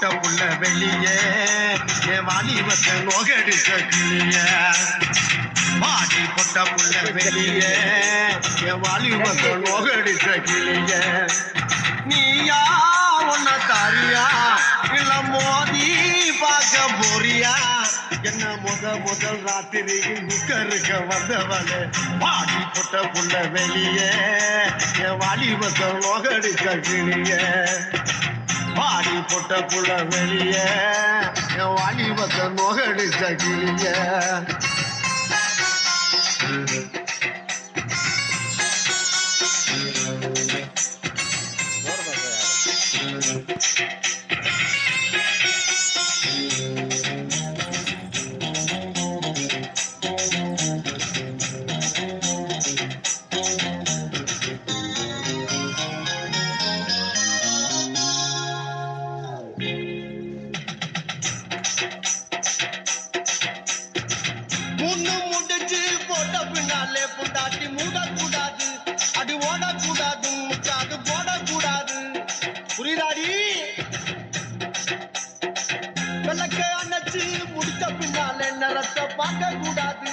போட்ட புள்ள வெளியே என் வாலிபத்தை நோகடிச்ச கிளிய பாடி போட்ட புள்ள வெளியே என் வாலிபத்தை நோகடிச்ச கிளிய நீயா ஒன்ன தாரியா இல்ல மோதி பார்க்க போறியா என்ன முதல் ராத்திரி முக்கருக்க வந்தவனே பாடி போட்ட புள்ள வெளியே என் வாலிபத்தை நோகடிச்ச கிளிய பாடி போட்ட புள்ள வெளியே என் வாலிபத்தை நோகடிச்ச கிளிய முடிச்சு போட்ட பின்னாலே புண்டாட்டி மூடக்கூடாது அடி ஓடக்கூடாது முக்காது போடக்கூடாது புரியுதாடி விளக்க அணைச்சு முடித்த பின்னாலே நிறத்தை பார்க்க கூடாது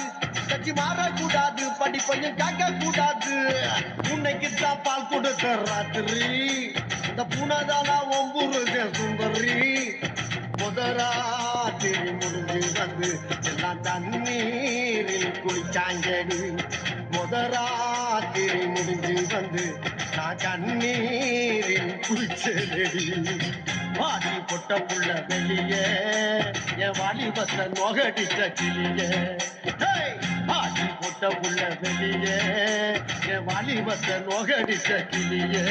கட்சி மாறக்கூடாது படிப்பையும் கேட்க கூடாது உன்னைக்குத்தான் பால் கொடுத்த ராத்திரி இந்த பூனதானா ஒம்புருக சுந்தரி முதராத்திரி முடிஞ்சு வந்து எல்லாம் தண்ணீரில் குளிச்சாங்கடி முதராத்திரி முடிஞ்சு வந்து நான் கண்ணீரில் குளிச்சடி வாடி பொட்ட புள்ள வெளியே என் வாலிபத்தை நோகடிச்ச கிளியே வாடி பொட்ட புள்ள வெளியே என் வாலிபத்தை நோகடிச்ச கிளியே